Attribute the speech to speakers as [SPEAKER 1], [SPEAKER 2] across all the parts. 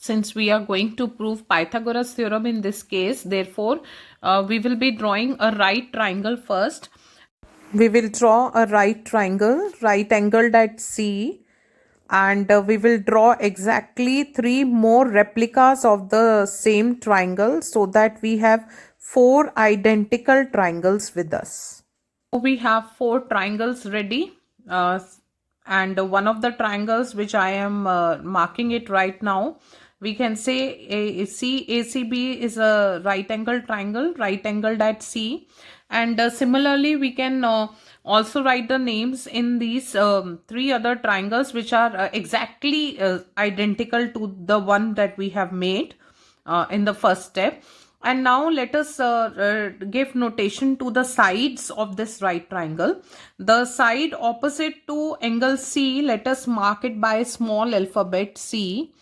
[SPEAKER 1] since we are going to prove Pythagoras theorem in this case. Therefore, we will be drawing a right triangle first. We will draw a right triangle, right angled at C, and we will draw exactly 3 more replicas of the same triangle so that we have 4 identical triangles with us. We have 4 triangles ready, and one of the triangles which I am marking it right now, we can say ACB is a right angle triangle, right angled at C, and similarly we can also write the names in these 3 other triangles which are exactly identical to the one that we have made in the first step. And now let us give notation to the sides of this right triangle. The side opposite to angle C, let us mark it by small alphabet C.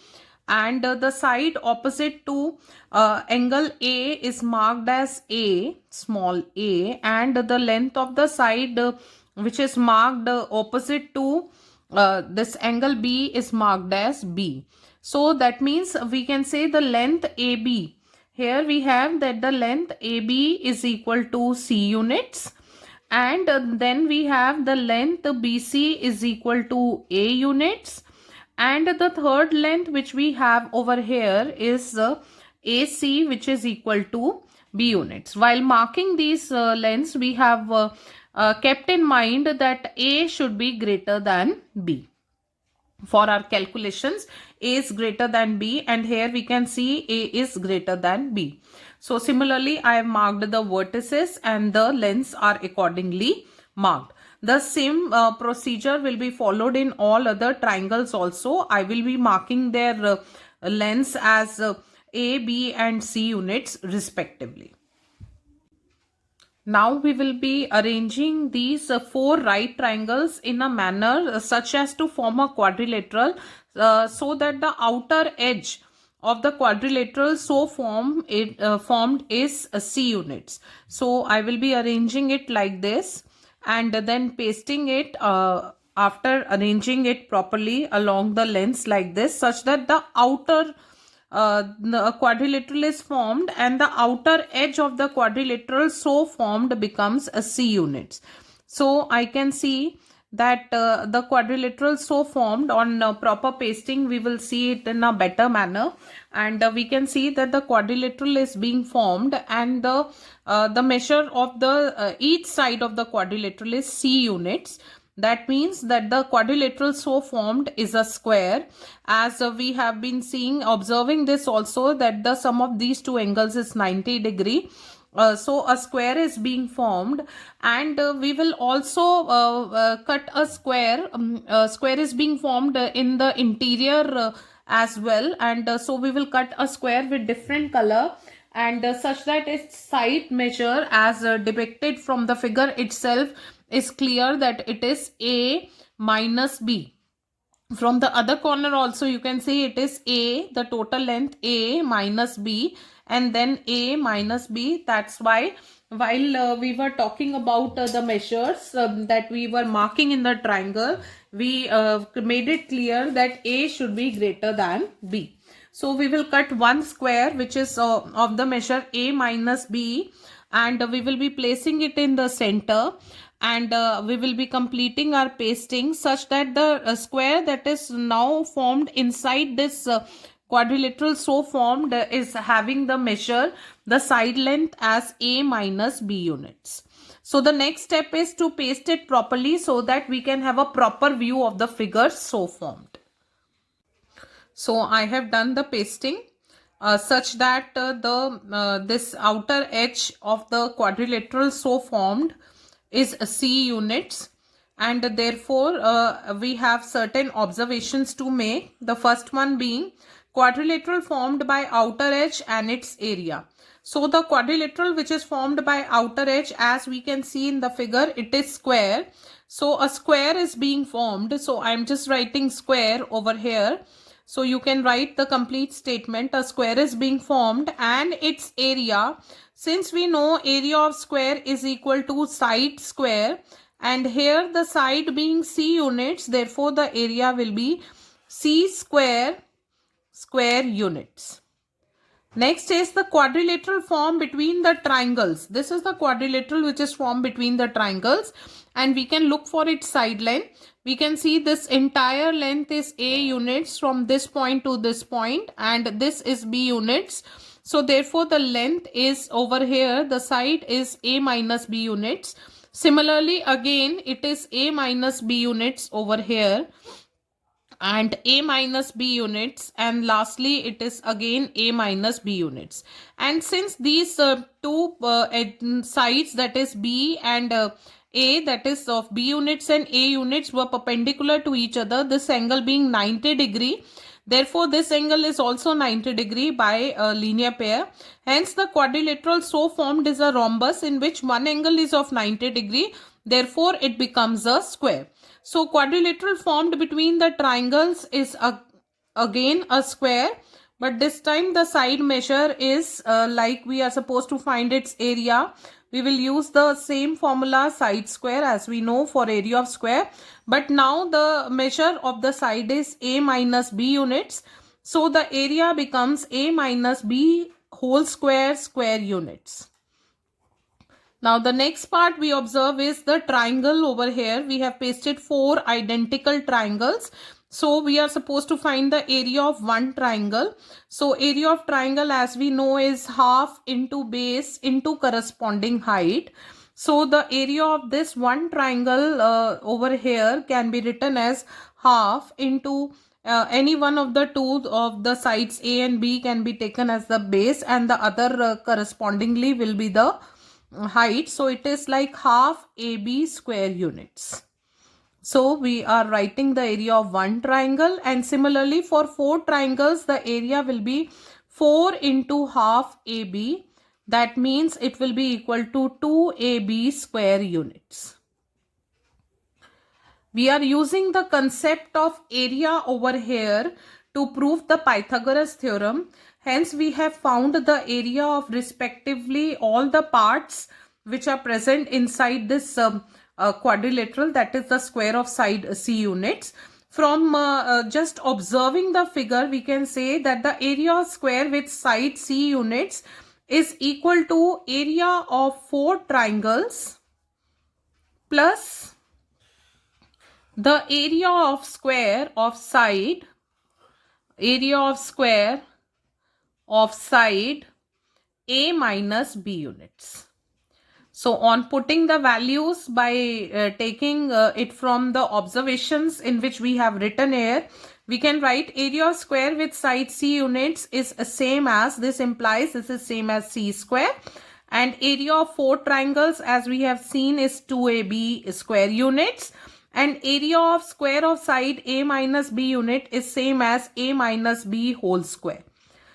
[SPEAKER 1] And the side opposite to angle A is marked as A, small a. And the length of the side which is marked opposite to this angle B is marked as B. So that means we can say the length AB. Here we have that the length AB is equal to C units, and then we have the length BC is equal to A units, and the third length which we have over here is AC, which is equal to B units. While marking these lengths, we have kept in mind that A should be greater than B. For our calculations, A is greater than B, and here we can see A is greater than B. So similarly, I have marked the vertices and the lengths are accordingly marked. The same procedure will be followed in all other triangles also. I will be marking their lengths as A, B and C units respectively. Now we will be arranging these 4 right triangles in a manner such as to form a quadrilateral, so that the outer edge of the quadrilateral formed is C units. So I will be arranging it like this and then pasting it after arranging it properly along the lengths like this, such that the outer the quadrilateral is formed and the outer edge of the quadrilateral so formed becomes a C units. So I can see that the quadrilateral so formed on proper pasting, we will see it in a better manner, and we can see that the quadrilateral is being formed, and the measure of the each side of the quadrilateral is C units. That means that the quadrilateral so formed is a square, as we have been observing this also, that the sum of these two angles is 90 degree. So a square is being formed, and we will also cut a square. Square is being formed in the interior as well, and so we will cut a square with different color, and such that its side measure as depicted from the figure itself is clear that it is A minus B. From the other corner also you can see it is A, the total length A minus B, and then A minus B. That's why while we were talking about the measures that we were marking in the triangle, we made it clear that A should be greater than B. So we will cut one square which is of the measure A minus B, and we will be placing it in the center, and we will be completing our pasting such that the square that is now formed inside this quadrilateral so formed is having the measure, the side length as A minus B units. So the next step is to paste it properly so that we can have a proper view of the figures so formed. So I have done the pasting such that this outer edge of the quadrilateral so formed is C units, and therefore we have certain observations to make. The first one being quadrilateral formed by outer edge and its area. So the quadrilateral which is formed by outer edge, as we can see in the figure, it is square. So a square is being formed. So I am just writing square over here. So you can write the complete statement. A square is being formed and its area, since we know area of square is equal to side square, and here the side being C units, therefore the area will be C square square units. Next is the quadrilateral formed between the triangles. This is the quadrilateral which is formed between the triangles, and we can look for its side length. We can see this entire length is A units from this point to this point, and this is B units. So therefore the length is over here, the side is A minus B units. Similarly again it is A minus B units over here, and A minus B units, and lastly it is again A minus B units. And since these two sides, that is B and A, that is of B units and A units, were perpendicular to each other, this angle being 90 degree, therefore this angle is also 90 degree by a linear pair. Hence the quadrilateral so formed is a rhombus in which one angle is of 90 degree, therefore it becomes a square. So quadrilateral formed between the triangles is again a square, but this time the side measure is like we are supposed to find its area. We will use the same formula side square as we know for area of square, but now the measure of the side is A minus B units. So the area becomes A minus B whole square units. Now the next part we observe is the triangle over here. We have pasted 4 identical triangles. So we are supposed to find the area of one triangle. So area of triangle, as we know, is half into base into corresponding height. So the area of this one triangle over here can be written as half into any one of the two of the sides A and B can be taken as the base, and the other correspondingly will be the height. So it is like half AB square units. So we are writing the area of one triangle, and similarly for 4 triangles the area will be 4 into half AB. That means it will be equal to 2AB square units. We are using the concept of area over here to prove the Pythagoras theorem. Hence we have found the area of respectively all the parts which are present inside this quadrilateral, that is the square of side C units. From just observing the figure, we can say that the area of square with side C units is equal to area of 4 triangles plus the area of square of side, A minus B units. So on putting the values by taking it from the observations in which we have written here, we can write area of square with side C units is same as, this implies this is same as C square, and area of 4 triangles as we have seen is 2AB square units, and area of square of side A minus B unit is same as A minus B whole square.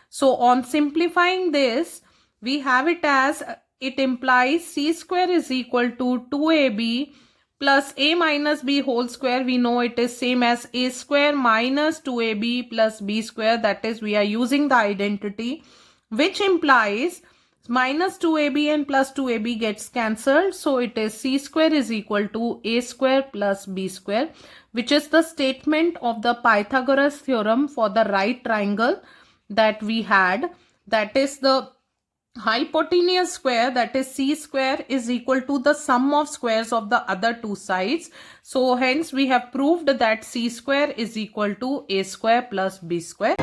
[SPEAKER 1] So on simplifying this, we have it as, it implies C square is equal to 2AB plus A minus B whole square. We know it is same as A square minus 2AB plus B square. That is, we are using the identity, which implies minus 2AB and plus 2AB gets cancelled. So it is C square is equal to A square plus B square, which is the statement of the Pythagoras theorem for the right triangle that we had. That is the hypotenuse square, that is C square, is equal to the sum of squares of the other two sides. So hence we have proved that C square is equal to A square plus B square.